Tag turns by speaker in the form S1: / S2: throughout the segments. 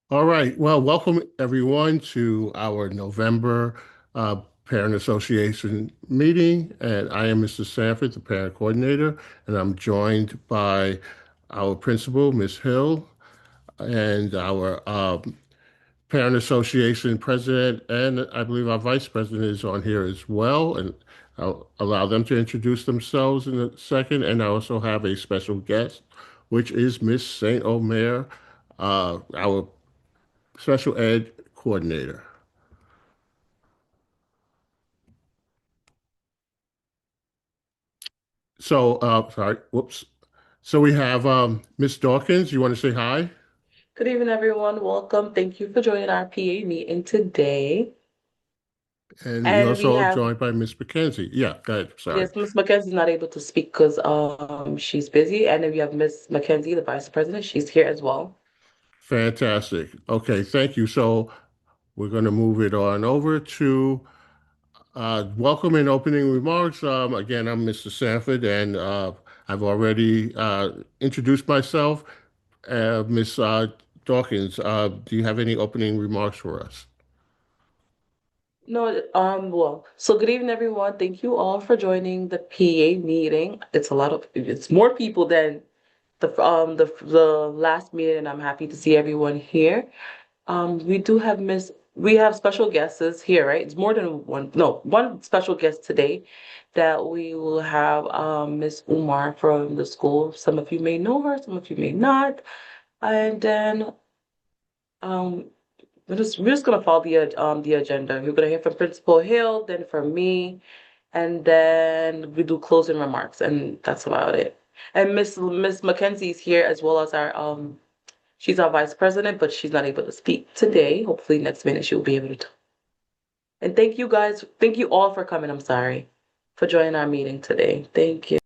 S1: All right. Well, welcome everyone to our November Parent Association meeting. And I am Mr. Sanford, the parent coordinator, and I'm joined by our principal, Ms. Hill, and our Parent Association president, and I believe our vice president is on here as well. And I'll allow them to introduce themselves in a second. And I also have a special guest, which is Miss Saint Omer, our special ed coordinator. Sorry, whoops. So we have Miss Dawkins. You want to say hi?
S2: Good evening, everyone. Welcome. Thank you for joining our PA meeting today.
S1: And we
S2: And we
S1: also
S2: have,
S1: joined by Miss McKenzie. Yeah, go ahead. Sorry.
S2: yes, Miss Mackenzie's not able to speak because she's busy. And then we have Miss Mackenzie, the Vice President. She's here as well.
S1: Fantastic. Okay, thank you. So we're going to move it on over to welcome and opening remarks. Again, I'm Mr. Sanford, and I've already introduced myself. Miss Dawkins, do you have any opening remarks for us?
S2: No, well, so good evening, everyone. Thank you all for joining the PA meeting. It's more people than the last meeting, and I'm happy to see everyone here. We have special guests here, right? It's more than one, no, one special guest today that we will have Miss Umar from the school. Some of you may know her, some of you may not. And then um we're just gonna follow the agenda. You're gonna hear from Principal Hill, then from me, and then we do closing remarks, and that's about it. And Miss Mackenzie's here as well as our she's our vice president, but she's not able to speak today. Hopefully next minute she'll be able to. And thank you guys. Thank you all for coming. I'm sorry for joining our meeting today. Thank you.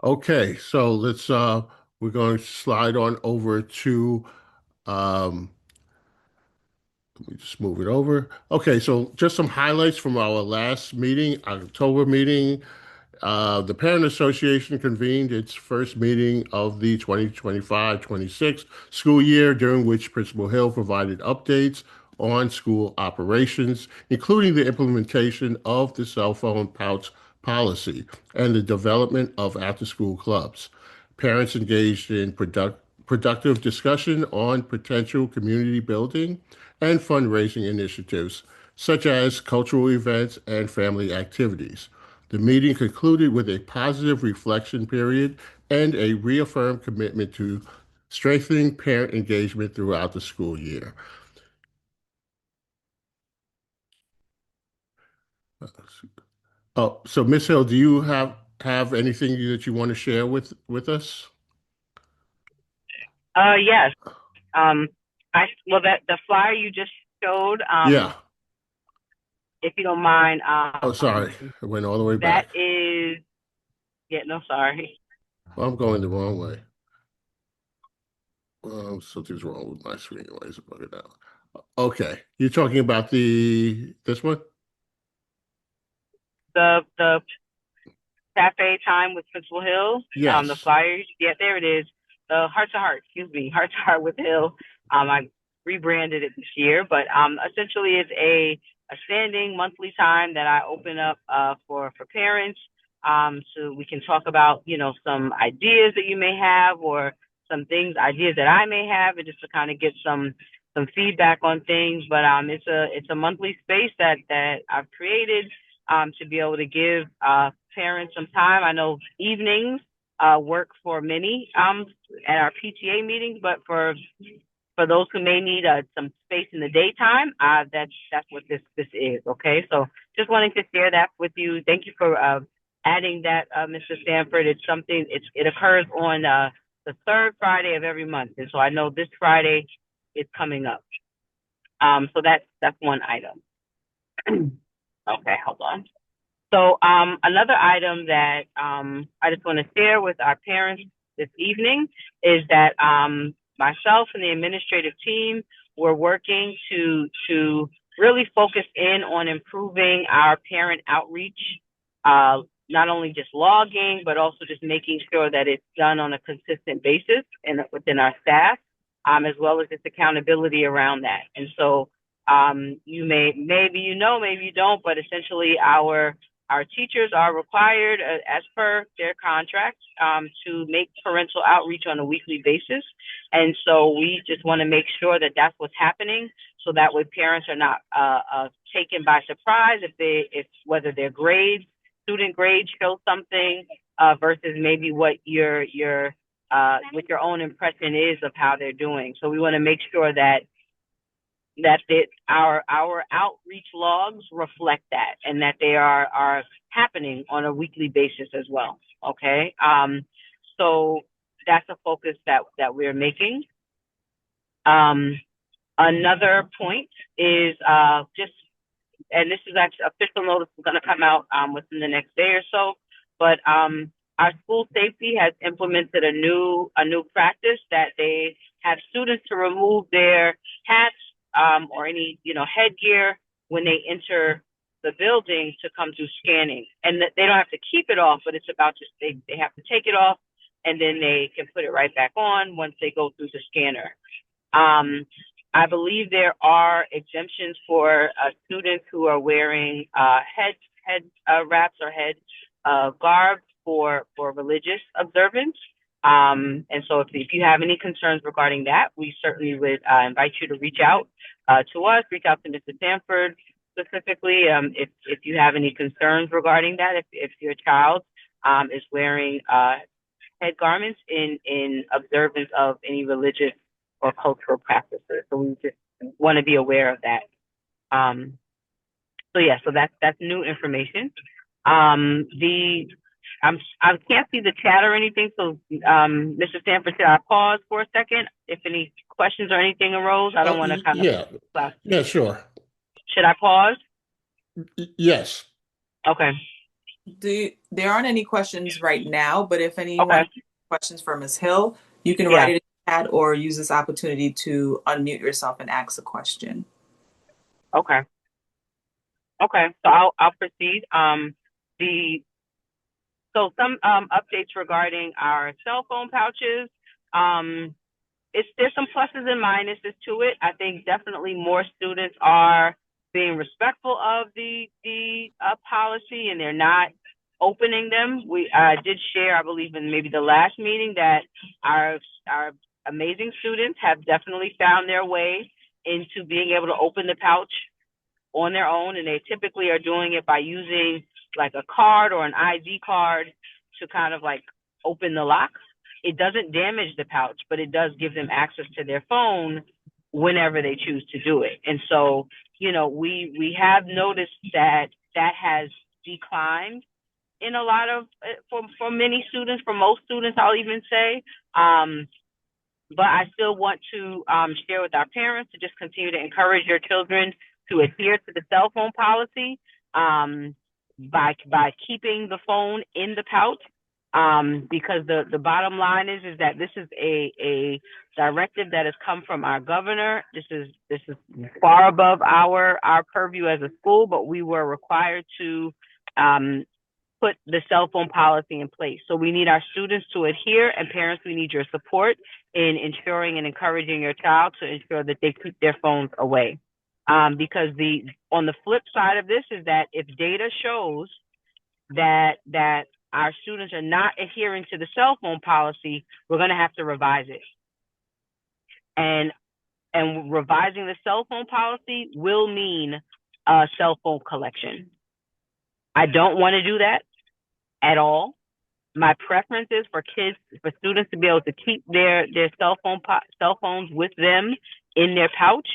S1: Okay, so we're going to slide on over to um let me just move it over. Okay, so just some highlights from our last meeting, October meeting. The Parent Association convened its first meeting of the 2025-26 school year, during which Principal Hill provided updates on school operations, including the implementation of the cell phone pouch policy and the development of after-school clubs. Parents engaged in productive discussion on potential community building and fundraising initiatives, such as cultural events and family activities. The meeting concluded with a positive reflection period and a reaffirmed commitment to strengthening parent engagement throughout the school year. Oh, so Miss Hill, do you have anything that you want to share with us?
S3: Yes. Um, that the flyer you just showed,
S1: Yeah.
S3: if you don't mind,
S1: Oh, sorry. I went all the way
S3: that
S1: back.
S3: is, yeah, no, sorry.
S1: Well, I'm going the wrong way. Something's wrong with my screen. Why is it bugging out? Okay. You're talking about the this one?
S3: The cafe time with Principal Hill, the
S1: Yes.
S3: flyers, yeah, there it is. The Heart to Heart, excuse me, Heart to Heart with Hill. I rebranded it this year, but essentially it's a standing monthly time that I open up for parents, so we can talk about some ideas that you may have or ideas that I may have, and just to kind of get some feedback on things. But it's a monthly space that I've created to be able to give parents some time. I know evenings work for many at our PTA meetings, but for those who may need some space in the daytime, that's what this is. Okay, so just wanting to share that with you. Thank you for adding that, Mr. Stanford. It occurs on the third Friday of every month, and so I know this Friday is coming up. So that's one item. Okay, hold on. So another item that I just want to share with our parents this evening is that myself and the administrative team were working to really focus in on improving our parent outreach, not only just logging, but also just making sure that it's done on a consistent basis and within our staff. as well as just accountability around that. And so you maybe you know, maybe you don't, but essentially our teachers are required, as per their contract, to make parental outreach on a weekly basis. And so we just want to make sure that that's what's happening, so that way parents are not taken by surprise if whether their grades, student grades, show something versus maybe what what your own impression is of how they're doing. So we want to make sure that our outreach logs reflect that, and that they are happening on a weekly basis as well. Okay. So that's a focus that we're making. Another point is just, and this is actually official notice is going to come out within the next day or so. But our school safety has implemented a new practice that they have students to remove their hats or any headgear when they enter the building to come through scanning, and that they don't have to keep it off, but it's about just they have to take it off, and then they can put it right back on once they go through the scanner. I believe there are exemptions for students who are wearing head wraps or head garb for religious observance. And so if you have any concerns regarding that, we certainly would invite you to reach out to us, reach out to Mr. Sanford specifically, if you have any concerns regarding that, if your child is wearing head garments in observance of any religious or cultural practices. So we just want to be aware of that. So that's new information. I can't see the chat or anything, so Mr. Stanford, should I pause for a second if any questions or anything arose? I don't want to kind of
S1: Yeah, yeah, sure.
S3: Should I pause?
S1: Yes.
S3: Okay.
S4: There aren't any questions right now, but if anyone has questions for Ms. Hill, you can write it in the chat or use this opportunity to unmute yourself and ask a question.
S3: Okay. So I'll proceed. So some updates regarding our cell phone pouches. There's some pluses and minuses to it. I think definitely more students are being respectful of the policy, and they're not opening them. We did share, I believe, in maybe the last meeting, that our amazing students have definitely found their way into being able to open the pouch on their own, and they typically are doing it by using like a card or an ID card to kind of like open the lock. It doesn't damage the pouch, but it does give them access to their phone whenever they choose to do it. And so, we have noticed that has declined in a lot of, for many students, for most students, I'll even say. But I still want to share with our parents to just continue to encourage your children to adhere to the cell phone policy by keeping the phone in the pouch. Because the bottom line is that this is a directive that has come from our governor. This is far above our purview as a school, but we were required to put the cell phone policy in place. So we need our students to adhere, and parents, we need your support in ensuring and encouraging your child to ensure that they keep their phones away. Because on the flip side of this is that if data shows that our students are not adhering to the cell phone policy, we're going to have to revise it. And revising the cell phone policy will mean cell phone collection. I don't want to do that at all. My preference is for students to be able to keep their cell phones with them in their pouch.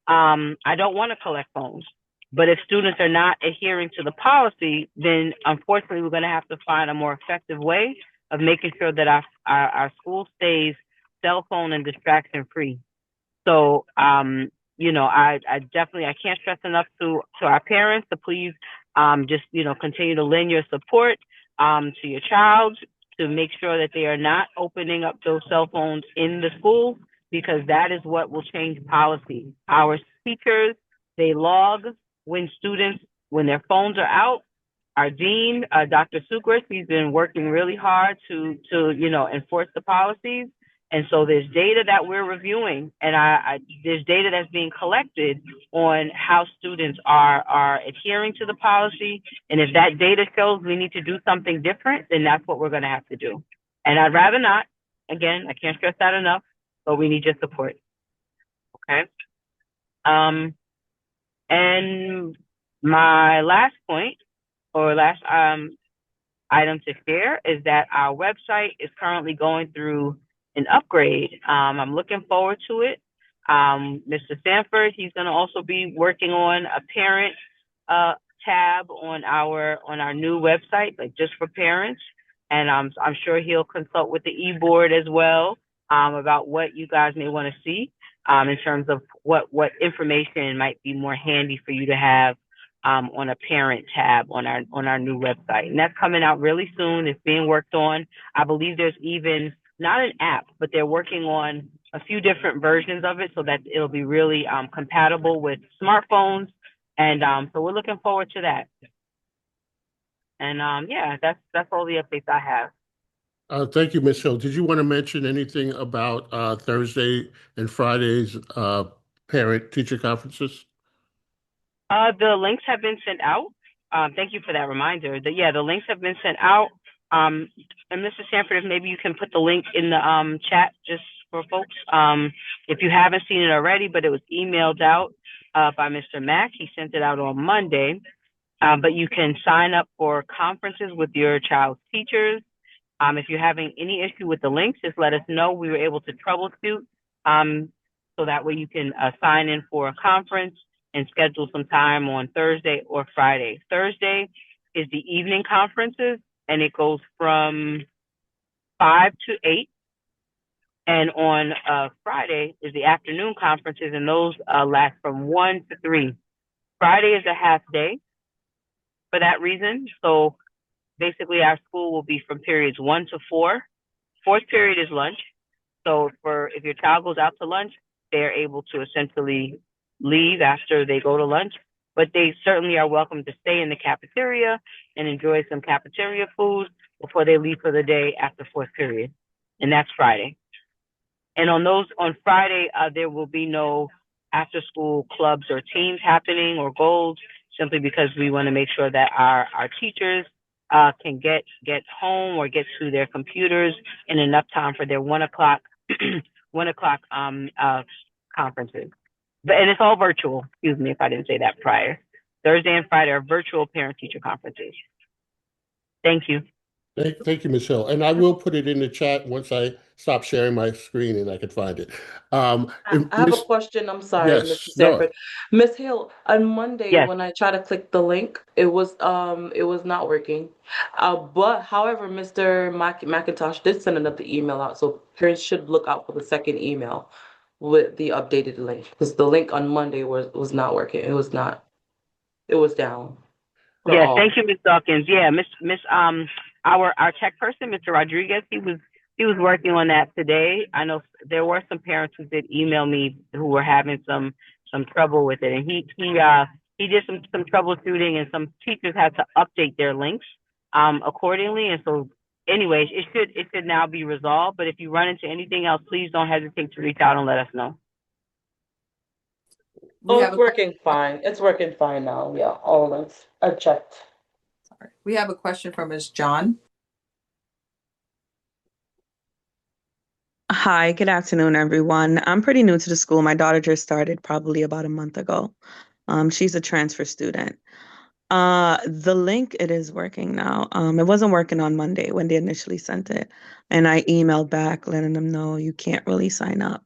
S3: I don't want to collect phones. But if students are not adhering to the policy, then unfortunately we're going to have to find a more effective way of making sure that our school stays cell phone and distraction free. So, I definitely, I can't stress enough to our parents to please just, continue to lend your support to your child to make sure that they are not opening up those cell phones in the school, because that is what will change policy. Our teachers, they log when their phones are out. Our dean, Dr. Sucres, he's been working really hard to enforce the policies. And so there's data that we're reviewing, and there's data that's being collected on how students are adhering to the policy. And if that data shows we need to do something different, then that's what we're going to have to do. And I'd rather not. Again, I can't stress that enough, but we need your support. Okay. Um, and my last point or last item to share is that our website is currently going through an upgrade. I'm looking forward to it. Mr. Sanford, he's going to also be working on a parent tab on our new website, like just for parents. And I'm sure he'll consult with the e-board as well about what you guys may want to see in terms of what information might be more handy for you to have on a parent tab on our new website. And that's coming out really soon. It's being worked on. I believe there's even not an app, but they're working on a few different versions of it so that it'll be really compatible with smartphones. And so we're looking forward to that. And yeah, that's all the updates I have.
S1: Thank you, Ms. Hill. Did you want to mention anything about Thursday and Friday's parent-teacher conferences?
S3: The links have been sent out. Thank you for that reminder. The links have been sent out. And Mr. Sanford, if maybe you can put the link in the chat just for folks. If you haven't seen it already, but it was emailed out by Mr. Mack. He sent it out on Monday. But you can sign up for conferences with your child's teachers. If you're having any issue with the links, just let us know. We were able to troubleshoot. So that way you can sign in for a conference and schedule some time on Thursday or Friday. Thursday is the evening conferences, and it goes from 5 to 8. And on Friday is the afternoon conferences, and those last from 1 to 3. Friday is a half day for that reason. So basically, our school will be from periods 1 to 4. Fourth period is lunch. So if your child goes out to lunch, they're able to essentially leave after they go to lunch. But they certainly are welcome to stay in the cafeteria and enjoy some cafeteria food before they leave for the day after fourth period. And that's Friday. And on Friday, there will be no after school clubs or teams happening or goals, simply because we want to make sure that our teachers can get home or get to their computers in enough time for their 1 o'clock 1 o'clock conferences. And it's all virtual. Excuse me if I didn't say that prior. Thursday and Friday are virtual parent teacher conferences. Thank you.
S1: Thank you, Ms. Hill. And I will put it in the chat once I stop sharing my screen and I can find it.
S2: I have a question. I'm sorry, Mr.
S1: Yes, no.
S2: Sanford. Miss Hill, on Monday
S3: Yes.
S2: when I tried to click the link, it was not working. But however, Mr. McIntosh did send another email out, so parents should look out for the second email with the updated link because the link on Monday was not working. It was down for
S3: Yes,
S2: all.
S3: thank you, Ms. Dawkins. Yeah, Miss our tech person, Mr. Rodriguez, he was working on that today. I know there were some parents who did email me who were having some trouble with it, and he did some troubleshooting, and some teachers had to update their links accordingly. And so, anyways, it should now be resolved. But if you run into anything else, please don't hesitate to reach out and let us know.
S4: We have
S2: It's
S4: a
S2: working fine. It's working fine now. Yeah, all of this. I checked.
S4: we have a question from Ms. John.
S5: Hi, good afternoon, everyone. I'm pretty new to the school. My daughter just started probably about a month ago. She's a transfer student. The link, it is working now. It wasn't working on Monday when they initially sent it, and I emailed back letting them know you can't really sign up.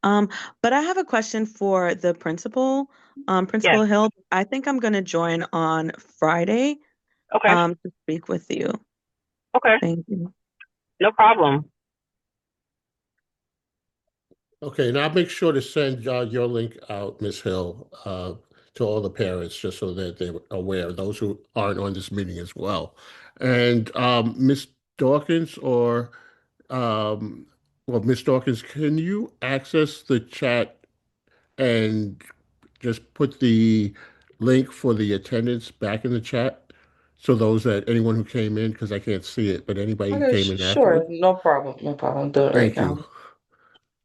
S5: Um, but I have a question for the principal,
S3: Yes.
S5: Principal Hill. I think I'm going to join on Friday,
S3: Okay.
S5: to speak with you.
S3: Okay.
S5: Thank you.
S3: No problem.
S1: Okay, and I'll make sure to send your link out, Ms. Hill, to all the parents, just so that they're aware, those who aren't on this meeting as well. And Ms. Dawkins um, Ms. Dawkins, can you access the chat and just put the link for the attendance back in the chat So anyone who came in, because I can't see it, but anybody who
S2: Okay,
S1: came in
S2: sure,
S1: afterward.
S2: no problem, no problem. I'm doing it right
S1: Thank you.
S2: now.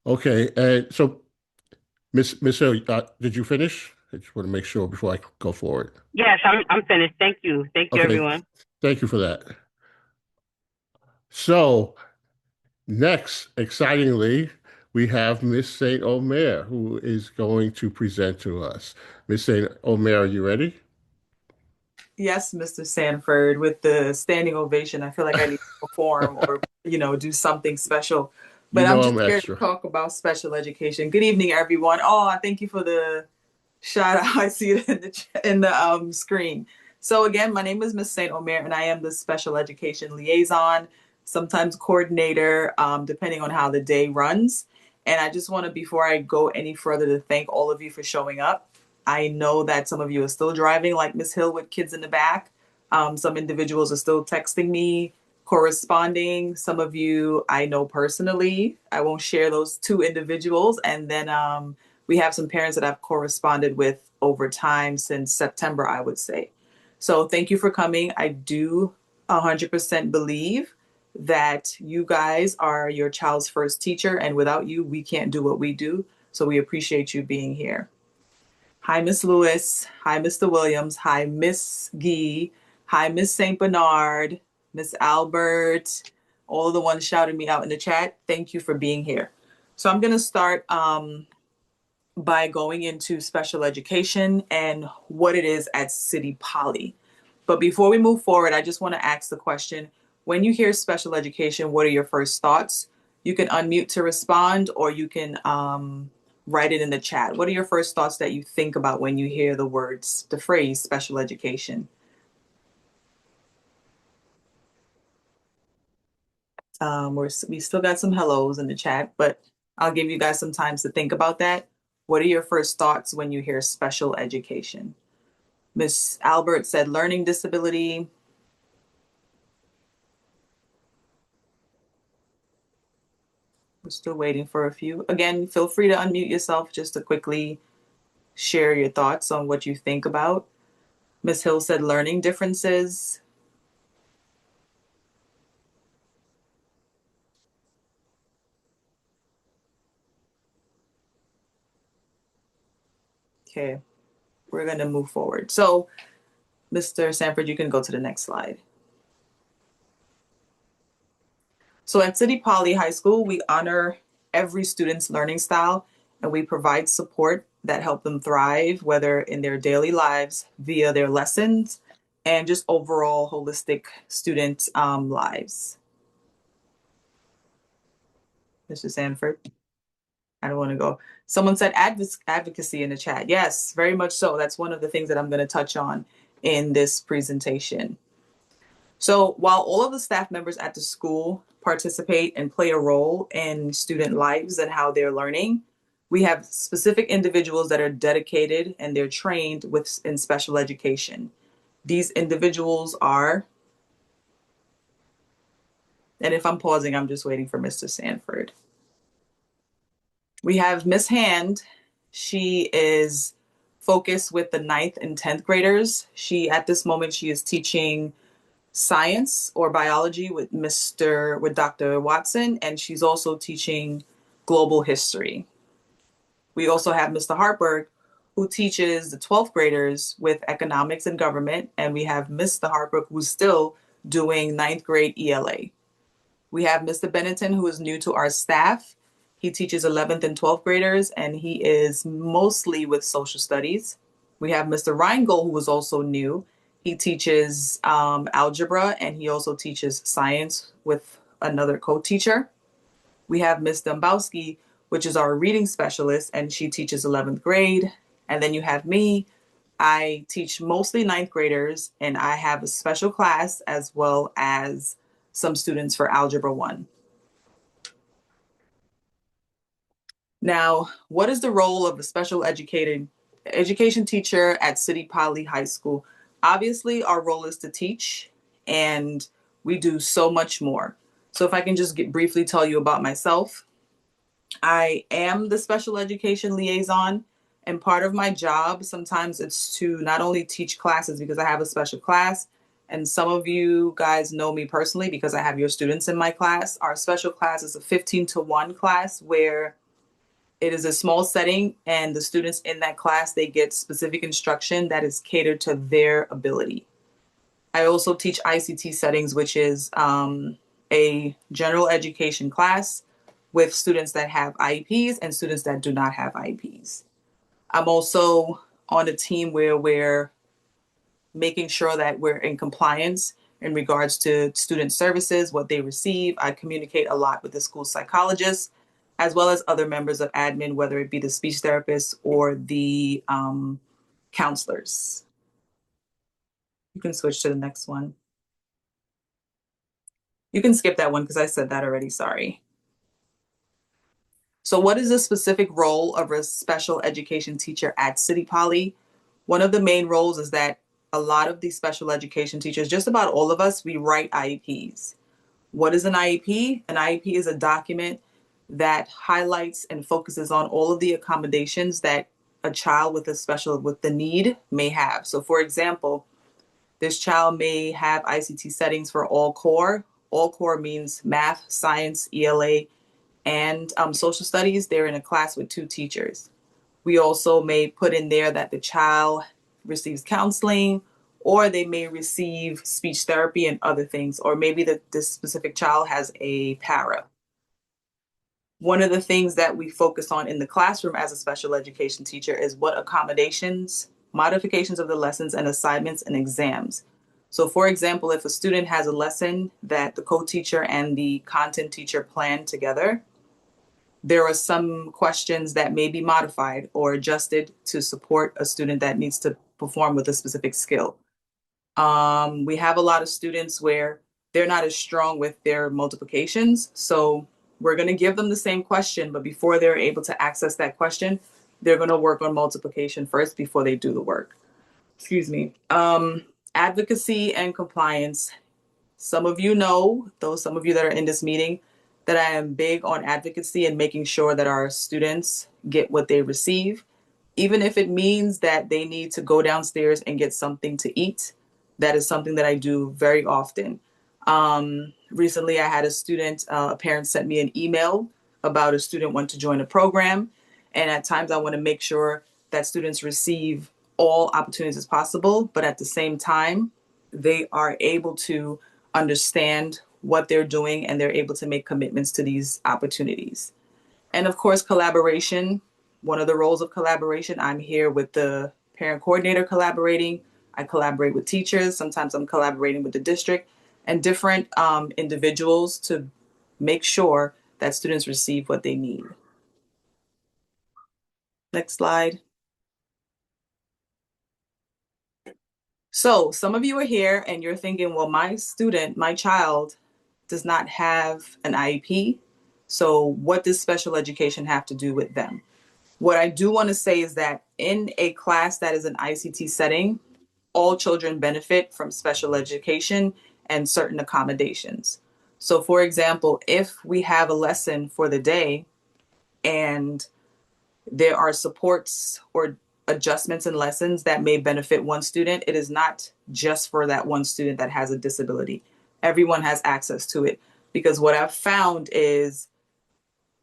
S1: Okay, and so Miss Hill, did you finish? I just want to make sure before I go forward.
S3: Yes, I'm finished. Thank you. Thank you,
S1: Okay,
S3: everyone.
S1: thank you for that. So next, excitingly, we have Miss Saint Omer, who is going to present to us. Miss Saint Omer, are you ready?
S4: Yes, Mr. Sanford, with the standing ovation, I feel like I need to perform or, do something special.
S1: You
S4: But I'm
S1: know
S4: just
S1: I'm
S4: here to
S1: extra.
S4: talk about special education. Good evening, everyone. Oh, thank you for the shout out. I see it in the screen. So again, my name is Miss Saint Omer, and I am the special education liaison, sometimes coordinator, depending on how the day runs. And I just want to, before I go any further, to thank all of you for showing up. I know that some of you are still driving, like Miss Hill, with kids in the back. Some individuals are still texting me, corresponding. Some of you I know personally. I won't share those two individuals. And then we have some parents that I've corresponded with over time since September, I would say. So thank you for coming. I do 100% believe that you guys are your child's first teacher, and without you, we can't do what we do. So we appreciate you being here. Hi, Miss Lewis. Hi, Mr. Williams. Hi, Miss Gee. Hi, Miss St. Bernard, Miss Albert, all of the ones shouting me out in the chat. Thank you for being here. So I'm going to start by going into special education and what it is at City Poly. But before we move forward, I just want to ask the question, when you hear special education, what are your first thoughts? You can unmute to respond, or you can write it in the chat. What are your first thoughts that you think about when you hear the phrase special education? We still got some hellos in the chat, but I'll give you guys some time to think about that. What are your first thoughts when you hear special education? Miss Albert said learning disability. We're still waiting for a few. Again, feel free to unmute yourself just to quickly share your thoughts on what you think about. Miss Hill said learning differences. Okay, we're going to move forward. So, Mr. Sanford, you can go to the next slide. So at City Poly High School, we honor every student's learning style and we provide support that help them thrive, whether in their daily lives via their lessons and just overall holistic student lives. Mr. Sanford, I don't want to go. Someone said advocacy in the chat. Yes, very much so. That's one of the things that I'm going to touch on in this presentation. So while all of the staff members at the school participate and play a role in student lives and how they're learning, we have specific individuals that are dedicated and they're trained in special education. These individuals are, and if I'm pausing, I'm just waiting for Mr. Sanford. We have Miss Hand. She is focused with the 9th and 10th graders. At this moment, she is teaching science or biology with Dr. Watson, and she's also teaching global history. We also have Mr. Hartberg, who teaches the 12th graders with economics and government, and we have Mr. Hartberg, who's still doing 9th grade ELA. We have Mr. Benetton, who is new to our staff. He teaches 11th and 12th graders, and he is mostly with social studies. We have Mr. Reingold, who is also new. He teaches algebra, and he also teaches science with another co-teacher. We have Ms. Dombowski, which is our reading specialist, and she teaches 11th grade. And then you have me. I teach mostly 9th graders, and I have a special class as well as some students for Algebra 1. Now, what is the role of a special education teacher at City Poly High School? Obviously, our role is to teach, and we do so much more. So if I can just briefly tell you about myself, I am the special education liaison, and part of my job sometimes it's to not only teach classes because I have a special class, and some of you guys know me personally because I have your students in my class. Our special class is a 15-to-1 class where it is a small setting and the students in that class, they get specific instruction that is catered to their ability. I also teach ICT settings, which is a general education class with students that have IEPs and students that do not have IEPs. I'm also on a team where we're making sure that we're in compliance in regards to student services, what they receive. I communicate a lot with the school psychologist, as well as other members of admin, whether it be the speech therapists or the counselors. You can switch to the next one. You can skip that one because I said that already, sorry. So what is the specific role of a special education teacher at City Poly? One of the main roles is that a lot of these special education teachers, just about all of us, we write IEPs. What is an IEP? An IEP is a document that highlights and focuses on all of the accommodations that a child with the need may have. So for example, this child may have ICT settings for all core. All core means math, science, ELA, and social studies. They're in a class with 2 teachers. We also may put in there that the child receives counseling, or they may receive speech therapy and other things, or maybe this specific child has a para. One of the things that we focus on in the classroom as a special education teacher is what accommodations, modifications of the lessons and assignments and exams. So for example, if a student has a lesson that the co-teacher and the content teacher plan together, there are some questions that may be modified or adjusted to support a student that needs to perform with a specific skill. We have a lot of students where they're not as strong with their multiplications. So we're going to give them the same question, but before they're able to access that question, they're going to work on multiplication first before they do the work. Excuse me. Advocacy and compliance. Some of you know, though some of you that are in this meeting, that I am big on advocacy and making sure that our students get what they receive, even if it means that they need to go downstairs and get something to eat. That is something that I do very often. Recently, I had a student, a parent sent me an email about a student wanting to join a program. And at times I want to make sure that students receive all opportunities as possible, but at the same time, they are able to understand what they're doing and they're able to make commitments to these opportunities. And of course, collaboration. One of the roles of collaboration, I'm here with the parent coordinator collaborating. I collaborate with teachers. Sometimes I'm collaborating with the district and different individuals to make sure that students receive what they need. Next slide. So some of you are here and you're thinking, well, my student, my child does not have an IEP. So what does special education have to do with them? What I do want to say is that in a class that is an ICT setting, all children benefit from special education and certain accommodations. So for example, if we have a lesson for the day and there are supports or adjustments in lessons that may benefit one student, it is not just for that one student that has a disability. Everyone has access to it, because what I've found is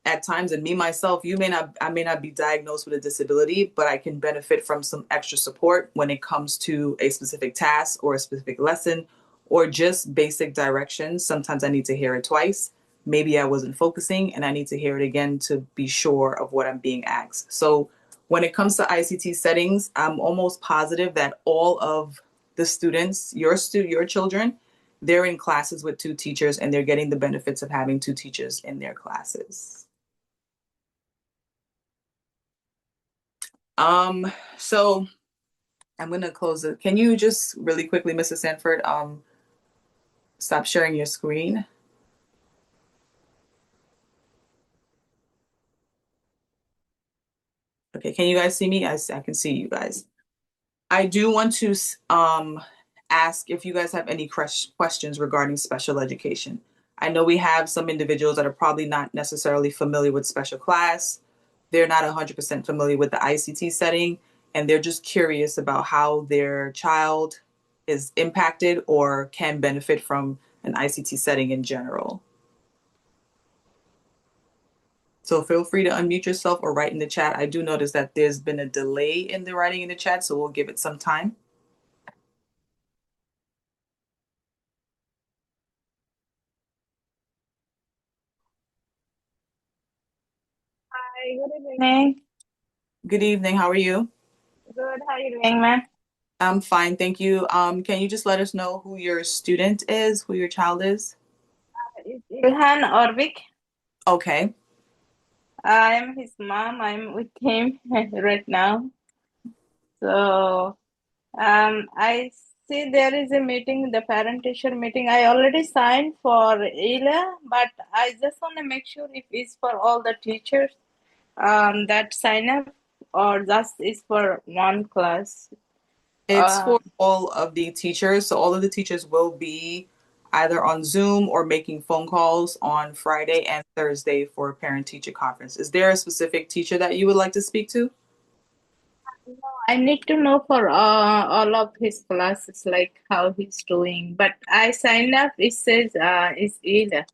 S4: at times, and me myself, I may not be diagnosed with a disability, but I can benefit from some extra support when it comes to a specific task or a specific lesson or just basic directions. Sometimes I need to hear it twice. Maybe I wasn't focusing and I need to hear it again to be sure of what I'm being asked. So when it comes to ICT settings, I'm almost positive that all of the students, your children, they're in classes with 2 teachers and they're getting the benefits of having 2 teachers in their classes. So I'm gonna close it. Can you just really quickly, Mrs. Sanford, stop sharing your screen? Okay, can you guys see me? I can see you guys. I do want to ask if you guys have any questions regarding special education. I know we have some individuals that are probably not necessarily familiar with special class. They're not 100% familiar with the ICT setting, and they're just curious about how their child is impacted or can benefit from an ICT setting in general. So feel free to unmute yourself or write in the chat. I do notice that there's been a delay in the writing in the chat, so we'll give it some time.
S6: Hi, good evening.
S4: Good evening. How are you?
S6: Good. How are you doing, ma'am?
S4: I'm fine, thank you. Can you just let us know who your student is, who your child is?
S6: It's Ilhan Orvik.
S4: Okay.
S6: I'm his mom. I'm with him right now. So, I see there is a meeting, the parent-teacher meeting. I already signed for ELA, but I just want to make sure if it's for all the teachers that sign up or just is for one class.
S4: It's
S6: Uh,
S4: for all of the teachers. So all of the teachers will be either on Zoom or making phone calls on Friday and Thursday for a parent-teacher conference. Is there a specific teacher that you would like to speak to?
S6: I need to know for all of his classes, like how he's doing. But I signed up. It says it's either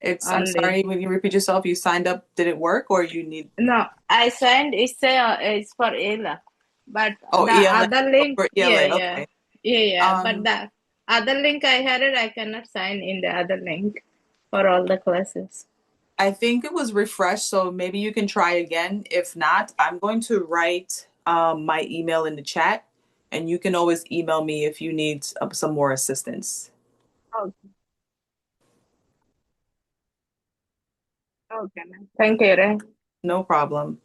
S4: I'm
S6: only.
S4: sorry, when you repeat yourself, you signed up, did it work or you need?
S6: No, I signed. It say it's for Ella, but
S4: Oh,
S6: the
S4: ELA.
S6: other
S4: Oh,
S6: link,
S4: for
S6: yeah,
S4: ELA,
S6: yeah,
S4: okay.
S6: yeah, yeah. But
S4: Um,
S6: the other link I had it, I cannot sign in the other link for all the classes.
S4: I think it was refreshed, so maybe you can try again. If not, I'm going to write my email in the chat, and you can always email me if you need some more assistance.
S6: Okay, okay, ma'am. Thank you, Ray.
S4: No problem.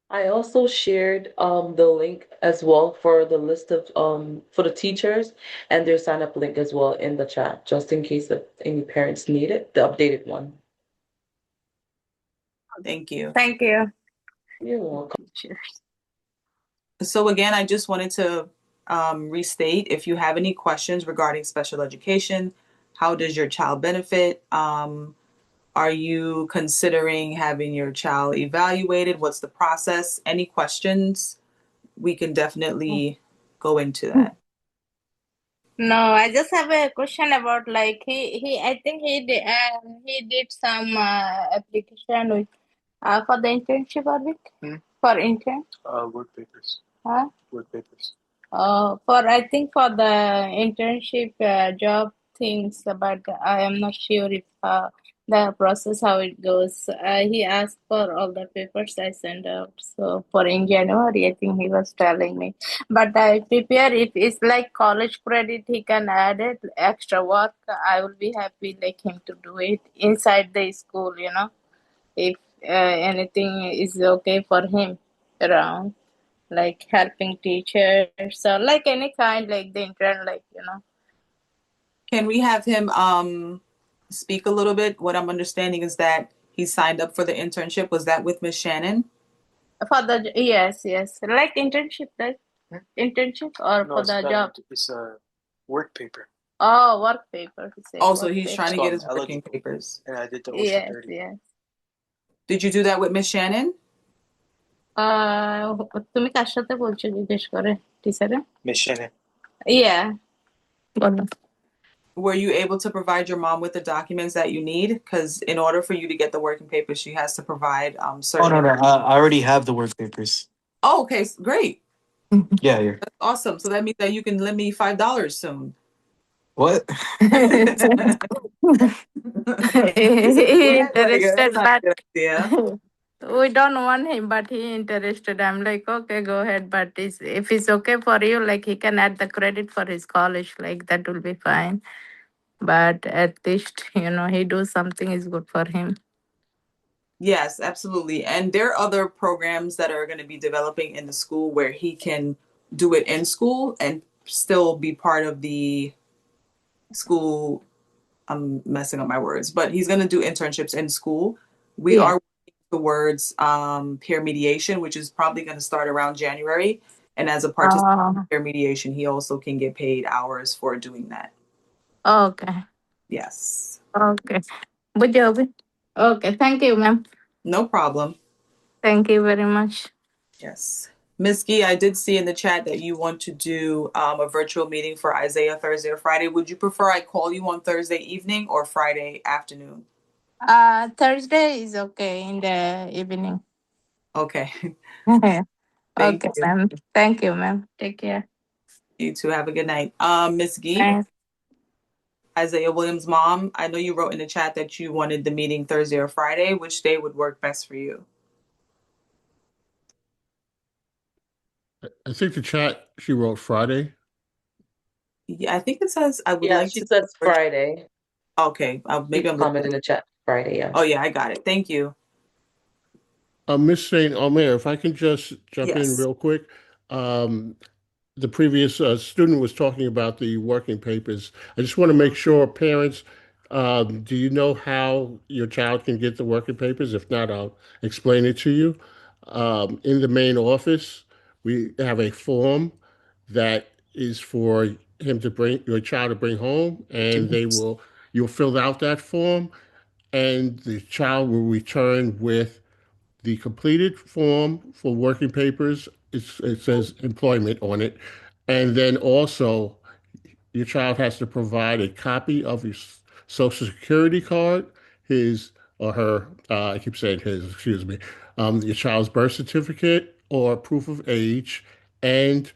S2: I also shared the link as well for the list of for the teachers and their sign up link as well in the chat, just in case that any parents need it, the updated one.
S4: Thank you.
S6: Thank you.
S2: You're welcome.
S6: Cheers.
S4: So again, I just wanted to restate, if you have any questions regarding special education, how does your child benefit? Are you considering having your child evaluated? What's the process? Any questions? We can definitely go into that.
S6: No, I just have a question about like he I think he did some application with for the internship or with for intern.
S7: Work papers.
S6: Huh?
S7: Work papers.
S6: For I think for the internship job things, but I am not sure if the process how it goes. He asked for all the papers I sent out. So for in January, I think he was telling me. But I prepare if it's like college credit, he can add it extra work. I will be happy like him to do it inside the school. If anything is okay for him around like helping teachers or like any kind like the intern like.
S4: Can we have him speak a little bit? What I'm understanding is that he signed up for the internship. Was that with Miss Shannon?
S6: For the yes like internship like internship or
S7: No,
S6: for
S7: it's
S6: the
S7: not.
S6: job.
S7: It's a work paper.
S6: Oh, work paper, he said
S4: Oh, so
S6: work
S4: he's trying
S6: paper.
S4: to
S7: So
S4: get
S7: I'm
S4: his working
S7: eligible,
S4: papers.
S7: and I did the OSHA
S6: Yes,
S7: 30.
S6: yes.
S4: Did you do that with Miss Shannon?
S6: তুমি কার সাথে বলছো জিজ্ঞেস করে টিচারে?
S7: Miss Shannon.
S6: Yeah, বলো।
S4: Were you able to provide your mom with the documents that you need? Because in order for you to get the working papers, she has to provide
S7: Oh
S4: certain.
S7: no, no, I already have the work papers.
S4: Oh, okay, great.
S7: Yeah, here.
S4: That's awesome. So that means that you can lend me $5 soon.
S7: What?
S6: He
S4: What? Like,
S6: interested,
S4: that's not a
S6: but
S4: good idea.
S6: we don't want him, but he interested. I'm like, okay, go ahead. But if it's okay for you, like he can add the credit for his college, like that will be fine. But at least, he do something is good for him.
S4: Yes, absolutely. And there are other programs that are going to be developing in the school where he can do it in school and still be part of the school. I'm messing up my words, but he's going to do internships in school. We
S6: Yeah.
S4: are working towards peer mediation, which is probably going to start around January. And as a participant
S6: Oh,
S4: in mediation, he also can get paid hours for doing that.
S6: okay.
S4: Yes.
S6: Okay. Bu job. Okay. Thank you, ma'am.
S4: No problem.
S6: Thank you very much.
S4: Yes. Ms. Gee, I did see in the chat that you want to do a virtual meeting for Isaiah Thursday or Friday. Would you prefer I call you on Thursday evening or Friday afternoon?
S6: Thursday is okay in the evening.
S4: Okay. Thank
S6: Okay,
S4: you.
S6: ma'am. Thank you, ma'am. Take care.
S4: You too. Have a good night. Ms. Gee,
S6: Thanks.
S4: Isaiah Williams' mom, I know you wrote in the chat that you wanted the meeting Thursday or Friday. Which day would work best for you?
S1: I think the chat she wrote Friday.
S4: Yeah, I think it says I would
S2: Yeah,
S4: like
S2: she
S4: to.
S2: says Friday.
S4: Okay, maybe
S2: She
S4: I'm looking.
S2: commented in the chat Friday, yeah.
S4: Oh yeah, I got it. Thank you.
S1: Miss Saint Omer, if I can just jump in
S4: Yes.
S1: real quick. Um, the previous student was talking about the working papers. I just want to make sure, parents, do you know how your child can get the working papers? If not, I'll explain it to you. In the main office, we have a form that is for him to bring your child to bring home, and you'll fill out that form, and the child will return with the completed form for working papers. It says employment on it. And then also, your child has to provide a copy of his social security card, his or her, I keep saying his, excuse me, your child's birth certificate or proof of age, and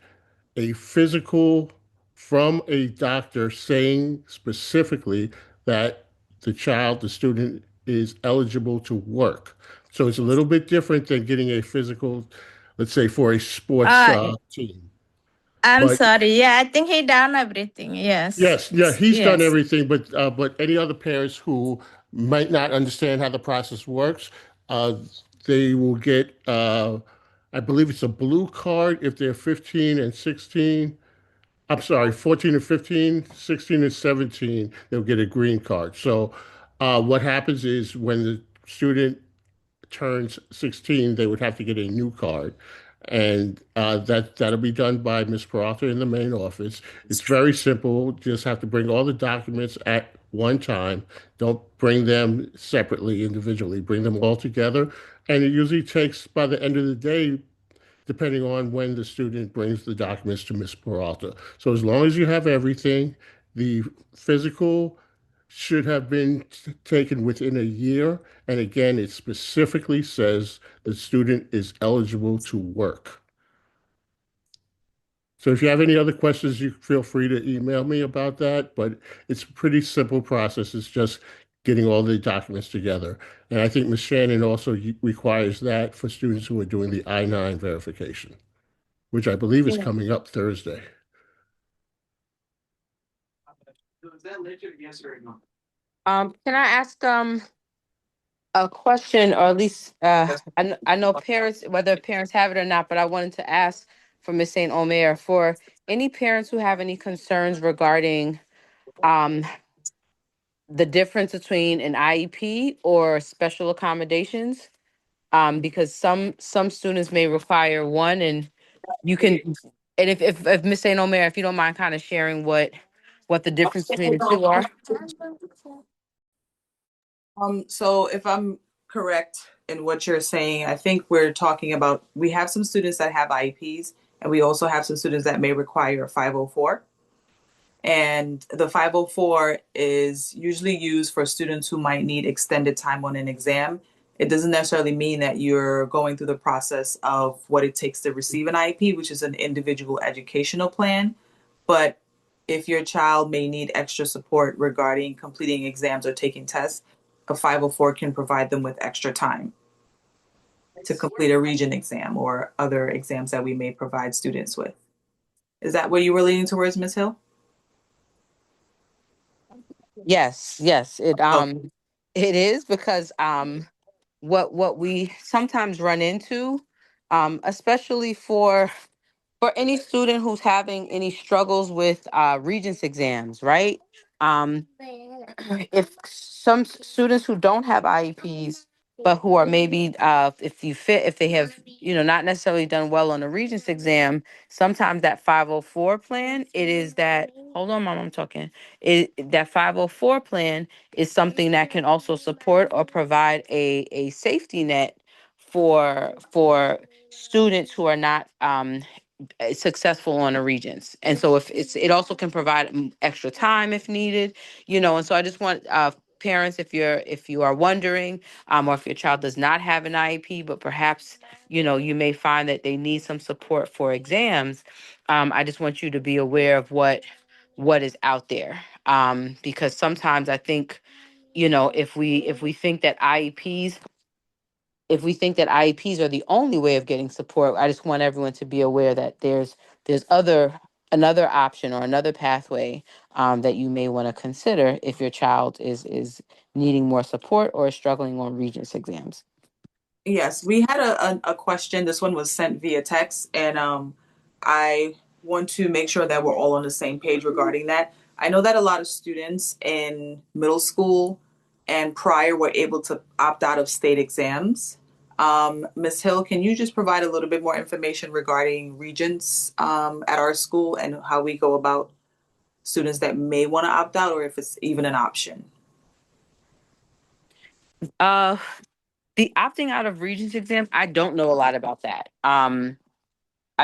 S1: a physical from a doctor saying specifically that the student is eligible to work. So it's a little bit different than getting a physical, let's say, for a sports
S6: Uh,
S1: team.
S6: I'm
S1: But
S6: sorry. Yeah, I think he done everything. Yes.
S1: yes, yeah, he's done
S6: Yes.
S1: everything. But any other parents who might not understand how the process works, uh, they will get, I believe it's a blue card if they're 15 and 16. I'm sorry, 14 and 15, 16 and 17, they'll get a green card. So what happens is when the student turns 16, they would have to get a new card. And that'll be done by Ms. Peralta in the main office. It's very simple. Just have to bring all the documents at one time. Don't bring them separately, individually. Bring them all together. And it usually takes, by the end of the day, depending on when the student brings the documents to Ms. Peralta. So as long as you have everything, the physical should have been taken within a year. And again, it specifically says the student is eligible to work. So if you have any other questions, you feel free to email me about that. But it's a pretty simple process. It's just getting all the documents together. And I think Ms. Shannon also requires that for students who are doing the I-9 verification, which I believe is
S6: Yeah.
S1: coming up Thursday.
S7: Is that legit? Yes or no?
S8: Can I ask a question, or at least I know parents, whether parents have it or not, but I wanted to ask for Miss Saint Omer for any parents who have any concerns regarding um the difference between an IEP or special accommodations. Because some students may require one, and you can, and if Miss Saint Omer, if you don't mind kind of sharing what the difference between the two are.
S4: So if I'm correct in what you're saying, I think we're talking about we have some students that have IEPs, and we also have some students that may require a 504. And the 504 is usually used for students who might need extended time on an exam. It doesn't necessarily mean that you're going through the process of what it takes to receive an IEP, which is an individual educational plan. But if your child may need extra support regarding completing exams or taking tests, a 504 can provide them with extra time to complete a region exam or other exams that we may provide students with. Is that what you were leaning towards, Ms. Hill?
S8: Yes, yes,
S4: Oh,
S8: it is because what we sometimes run into, especially for any student who's having any struggles with Regents exams, right? Um, if some students who don't have IEPs but who are maybe if they have, not necessarily done well on the Regents exam, sometimes that 504 plan, it is that, hold on, mom, I'm talking. That 504 plan is something that can also support or provide a safety net for students who are not successful on the Regents. And so it also can provide extra time if needed, and so I just want parents, if you are wondering, or if your child does not have an IEP, but perhaps, you may find that they need some support for exams. I just want you to be aware of what is out there. Because sometimes I think, if we think that IEPs are the only way of getting support, I just want everyone to be aware that there's another option or another pathway that you may want to consider if your child is needing more support or is struggling on Regents exams.
S4: Yes, we had a question. This one was sent via text, and I want to make sure that we're all on the same page regarding that. I know that a lot of students in middle school and prior were able to opt out of state exams. Ms. Hill, can you just provide a little bit more information regarding Regents at our school and how we go about students that may want to opt out, or if it's even an option?
S8: Uh, the opting out of Regents exams, I don't know a lot about that. I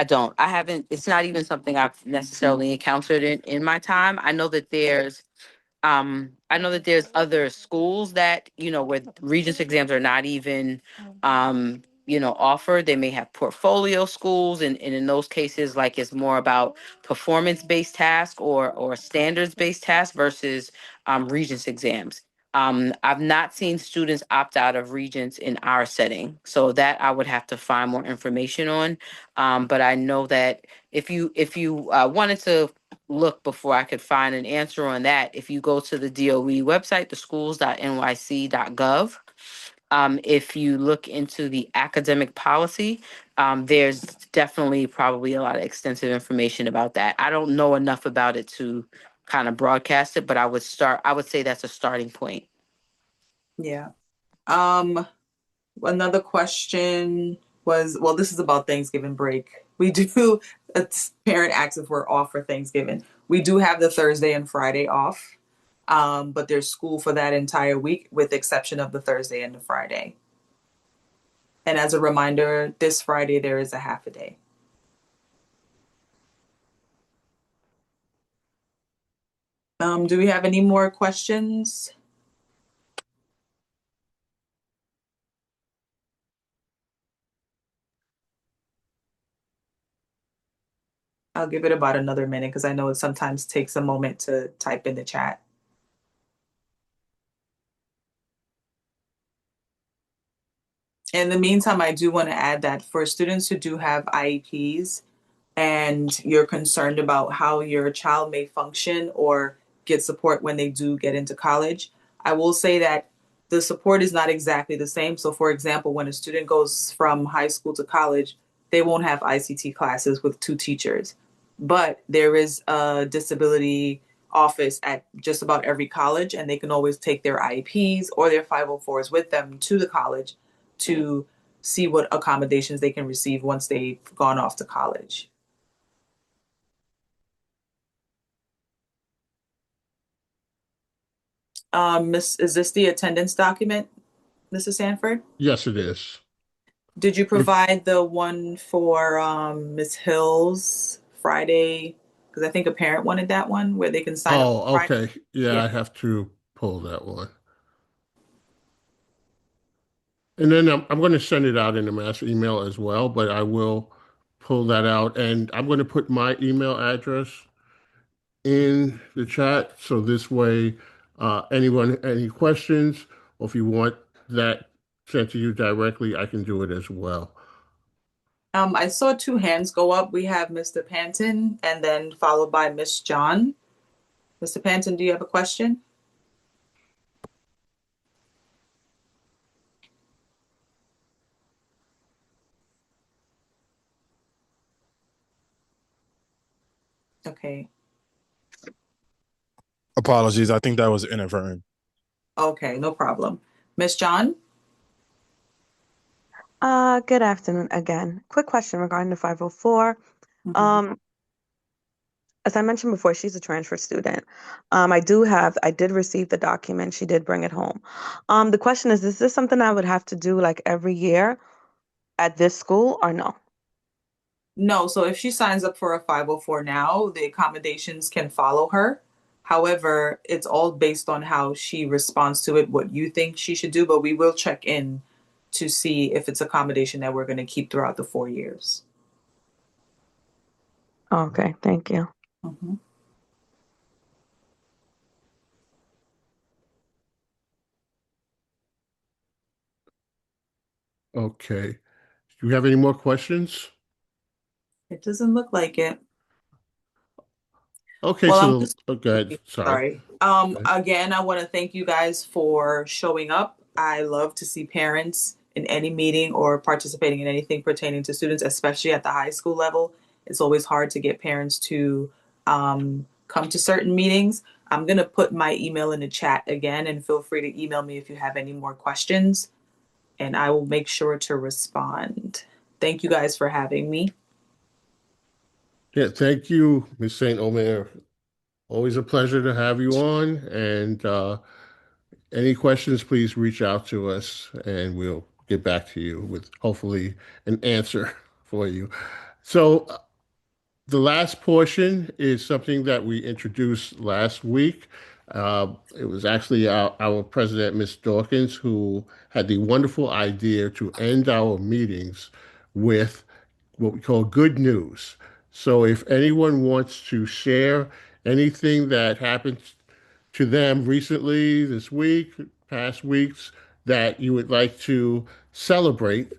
S8: don't. I haven't. It's not even something I've necessarily encountered in my time. I know that there's other schools that, where Regents exams are not even offered. They may have portfolio schools, and in those cases, like, it's more about performance-based tasks or standards-based tasks versus Regents exams. I've not seen students opt out of Regents in our setting, so that I would have to find more information on. But I know that if you wanted to look before I could find an answer on that, if you go to the DOE website, the schools.nyc.gov, if you look into the academic policy, there's definitely probably a lot of extensive information about that. I don't know enough about it to kind of broadcast it, but I would say that's a starting point.
S4: Yeah. Another question was, well, this is about Thanksgiving break. We do, a parent asks if we're off for Thanksgiving. We do have the Thursday and Friday off, but there's school for that entire week, with the exception of the Thursday and the Friday. And as a reminder, this Friday there is a half a day. Do we have any more questions? I'll give it about another minute because I know it sometimes takes a moment to type in the chat. In the meantime, I do want to add that for students who do have IEPs and you're concerned about how your child may function or get support when they do get into college, I will say that the support is not exactly the same. So, for example, when a student goes from high school to college, they won't have ICT classes with two teachers. But there is a disability office at just about every college, and they can always take their IEPs or their 504s with them to the college to see what accommodations they can receive once they've gone off to college. Miss, is this the attendance document, Mrs. Sanford?
S1: Yes, it is.
S4: Did you
S1: If
S4: provide the one for Miss Hills Friday? Because I think a parent wanted that one where they can sign up
S1: Oh,
S4: Friday.
S1: okay. Yeah,
S4: Yeah.
S1: I have to pull that one. And then I'm going to send it out in a mass email as well, but I will pull that out and I'm going to put my email address in the chat. So this way, anyone, any questions, or if you want that sent to you directly, I can do it as well.
S4: I saw two hands go up. We have Mr. Panton and then followed by Miss John. Mr. Panton, do you have a question? Okay.
S9: Apologies. I think that was inadvertent.
S4: Okay, no problem. Miss John?
S5: Good afternoon again. Quick question regarding the 504.
S4: Mhm.
S5: Um, as I mentioned before, she's a transfer student. I did receive the document. She did bring it home. The question is this something I would have to do like every year at this school or no?
S4: No, so if she signs up for a 504 now, the accommodations can follow her. However, it's all based on how she responds to it, what you think she should do, but we will check in to see if it's accommodation that we're going to keep throughout the 4 years.
S5: Okay, thank you.
S4: Mhm.
S1: Okay. Do you have any more questions?
S4: It doesn't look like it.
S1: Okay,
S4: Well, I'm
S1: so
S4: just
S1: go ahead. Sorry.
S4: sorry.
S1: Okay.
S4: Again, I want to thank you guys for showing up. I love to see parents in any meeting or participating in anything pertaining to students, especially at the high school level. It's always hard to get parents to come to certain meetings. I'm going to put my email in the chat again, and feel free to email me if you have any more questions, and I will make sure to respond. Thank you guys for having me.
S1: Yeah, thank you, Ms. Saint Omer. Always a pleasure to have you on. And any questions, please reach out to us and we'll get back to you with hopefully an answer for you. So, the last portion is something that we introduced last week. It was actually our president, Ms. Dawkins, who had the wonderful idea to end our meetings with what we call good news. So if anyone wants to share anything that happened to them recently, this week, past weeks, that you would like to celebrate,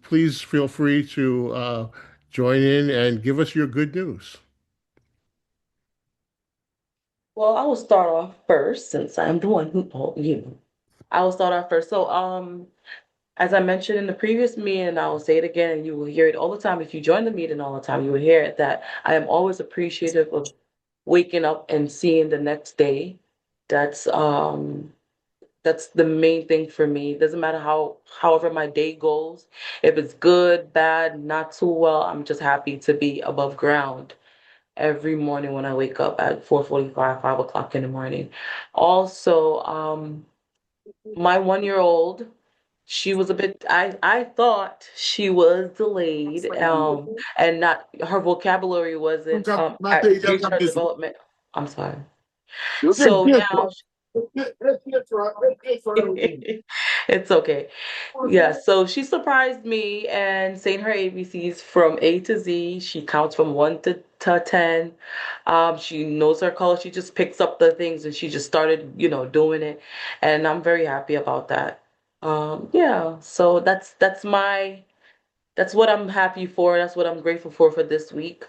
S1: please feel free to join in and give us your good news.
S2: Well, I will start off first since I'm the one who told you. I will start off first. So, as I mentioned in the previous meeting, and I will say it again, and you will hear it all the time. If you join the meeting all the time, you will hear it that I am always appreciative of waking up and seeing the next day. That's um that's the main thing for me. It doesn't matter however my day goes. If it's good, bad, not too well, I'm just happy to be above ground every morning when I wake up at 4:45, 5 o'clock in the morning. Also, my 1 year old, she was a bit, I thought she was delayed, and not her vocabulary wasn't reached her development. I'm sorry. So now it's okay. Yeah, so she surprised me and saying her ABCs from A to Z. She counts from one to 10. She knows her color. She just picks up the things and she just started, doing it. And I'm very happy about that. Yeah, so that's what I'm happy for. That's what I'm grateful for this week.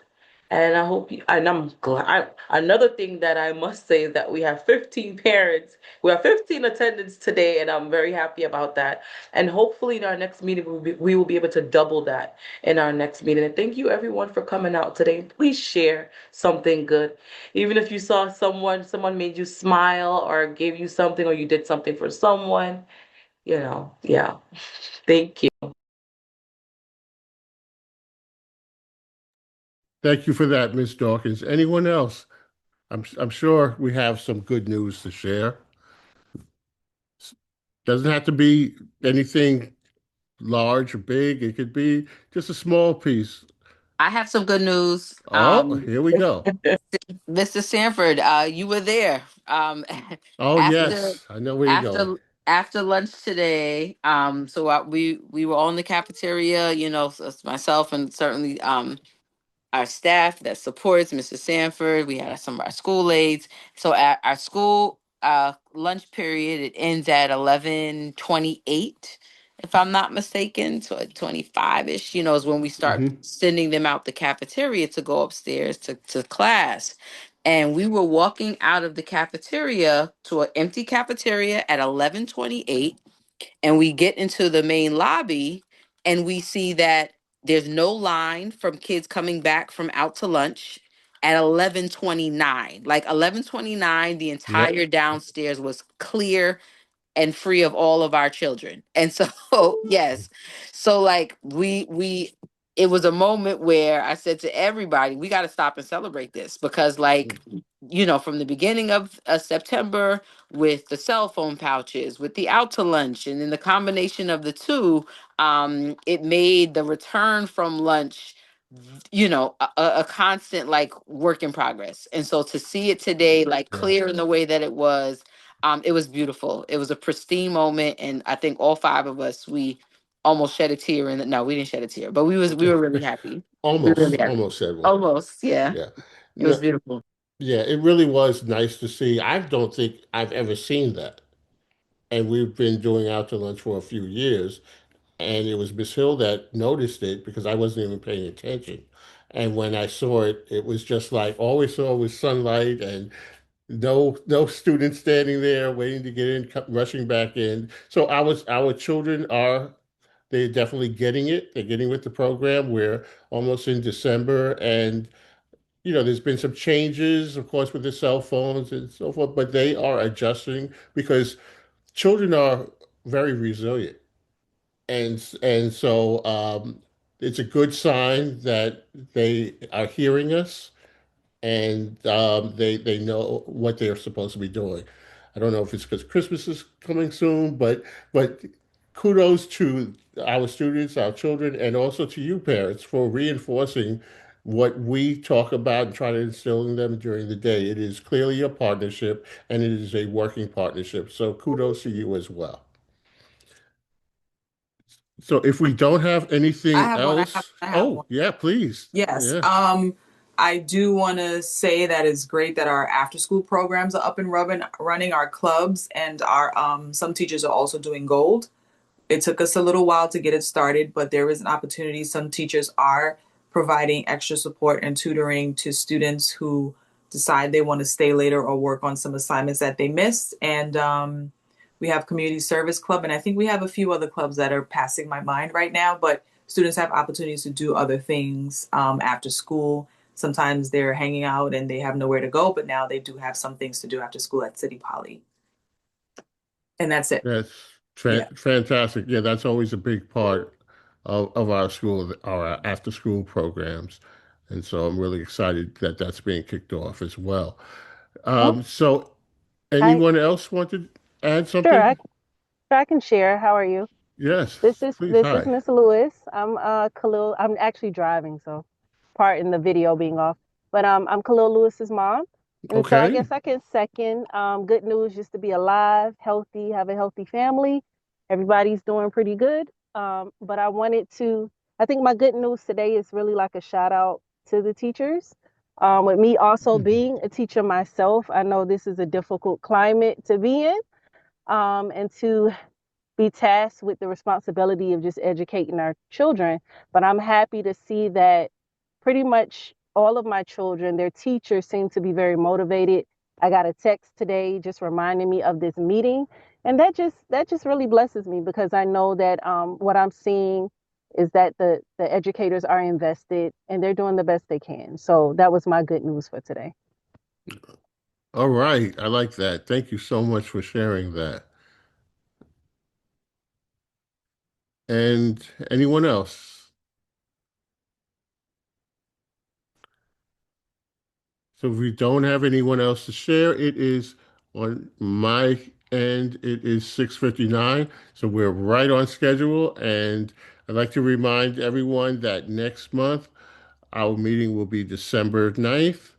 S2: And I hope you, and I'm glad. Another thing that I must say is that we have 15 parents. We have 15 attendants today, and I'm very happy about that. And hopefully, in our next meeting, we will be able to double that in our next meeting. And thank you, everyone, for coming out today. Please share something good. Even if you saw someone made you smile or gave you something, or you did something for someone, yeah. Thank you.
S1: Thank you for that, Ms. Dawkins. Anyone else? I'm sure we have some good news to share. Doesn't have to be anything large or big. It could be just a small piece.
S8: I have some good news.
S1: Oh, here we go.
S8: Mr. Sanford, you were there.
S1: Oh,
S8: After
S1: yes, I know where you're going.
S8: after after lunch today. So we were all in the cafeteria. So it's myself and certainly our staff that supports Mr. Sanford. We had some of our school aides. So at our school lunch period, it ends at 11:28, if I'm not mistaken. So at 25-ish, is when we start
S1: Hmm.
S8: sending them out the cafeteria to go upstairs to class. And we were walking out of the cafeteria to an empty cafeteria at 11:28, and we get into the main lobby and we see that there's no line from kids coming back from out to lunch at 11:29. Like 11:29, the
S1: Yep.
S8: entire downstairs was clear. and free of all of our children. And so, yes. So like we it was a moment where I said to everybody, we got to stop and celebrate this because like from the beginning of September with the cell phone pouches, with the out to lunch, and then the combination of the two, it made the return from lunch a constant like work in progress. And so to see it today like
S1: Yeah.
S8: clear in the way that it was beautiful. It was a pristine moment, and I think all five of us, we almost shed a tear. And no, we didn't shed a tear, but we were really happy. We were really happy.
S1: Almost said one.
S8: Almost, yeah.
S1: Yeah.
S8: It was
S1: No,
S8: beautiful.
S1: yeah, it really was nice to see. I don't think I've ever seen that. And we've been doing out to lunch for a few years. And it was Miss Hill that noticed it because I wasn't even paying attention. And when I saw it, it was just like all we saw was sunlight and no students standing there waiting to get in, rushing back in. So our children are they're definitely getting it. They're getting with the program. We're almost in December, and there's been some changes, of course, with the cell phones and so forth, but they are adjusting because children are very resilient. And so it's a good sign that they are hearing us and they know what they're supposed to be doing. I don't know if it's because Christmas is coming soon, but kudos to our students, our children, and also to you parents for reinforcing what we talk about and try to instill in them during the day. It is clearly a partnership and it is a working partnership. So kudos to you as well. So if we don't have
S4: I
S1: anything
S4: have one.
S1: else,
S4: I have
S1: oh
S4: one.
S1: yeah, please.
S4: Yes.
S1: Yeah.
S4: I do want to say that it's great that our after school programs are up and running our clubs, and our some teachers are also doing gold. It took us a little while to get it started, but there is an opportunity. Some teachers are providing extra support and tutoring to students who decide they want to stay later or work on some assignments that they missed. And we have community service club, and I think we have a few other clubs that are passing my mind right now. But students have opportunities to do other things after school. Sometimes they're hanging out and they have nowhere to go, but now they do have some things to do after school at City Poly, and that's it.
S1: That's
S4: Yeah.
S1: fantastic. Yeah, that's always a big part of our school, our after school programs. And so I'm really excited that that's being kicked off as well.
S9: Oh,
S1: So
S9: I
S1: anyone else want to add
S9: sure
S1: something?
S9: I can share. How are you?
S1: Yes,
S9: This is
S1: please.
S9: this is
S1: Hi.
S9: Miss Lewis. I'm Khalil. I'm actually driving, so part in the video being off. But I'm Khalil Lewis's mom, and so I
S1: Okay.
S9: guess I can second. Good news, just to be alive, healthy, have a healthy family. Everybody's doing pretty good. But I wanted to. I think my good news today is really like a shout out to the teachers. With me also being a teacher myself, I know this is a difficult climate to be in. And to be tasked with the responsibility of just educating our children. But I'm happy to see that pretty much all of my children, their teachers seem to be very motivated. I got a text today just reminding me of this meeting, and that just really blesses me because I know that what I'm seeing is that the educators are invested and they're doing the best they can. So that was my good news for today.
S1: All right. I like that. Thank you so much for sharing that. And anyone else? So if we don't have anyone else to share, it is on my end, it is 6:59. So we're right on schedule. And I'd like to remind everyone that next month our meeting will be December 9th.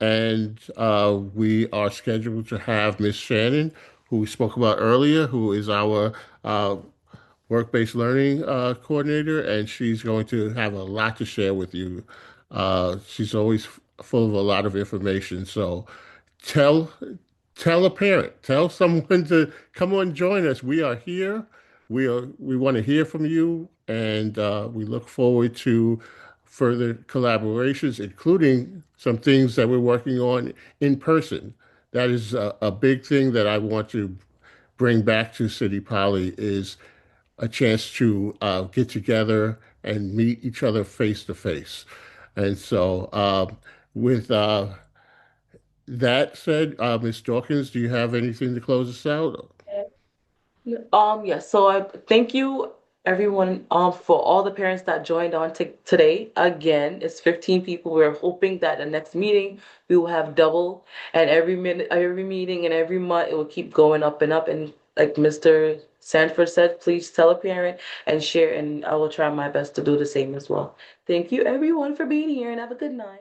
S1: And we are scheduled to have Miss Shannon, who we spoke about earlier, who is our uh, work-based learning coordinator, and she's going to have a lot to share with you. She's always full of a lot of information. So tell tell a parent, tell someone to come on join us. We are here. We want to hear from you, and we look forward to further collaborations, including some things that we're working on in person. That is a big thing that I want to bring back to City Poly is a chance to get together and meet each other face to face. And so, with that said, Ms. Dawkins, do you have anything to close us out?
S2: Yes, so I thank you everyone for all the parents that joined on today. Again, it's 15 people. We're hoping that the next meeting we will have double, and every minute, every meeting and every month it will keep going up and up. And like Mr. Sanford said, please tell a parent and share, and I will try my best to do the same as well. Thank you everyone for being here and have a good night.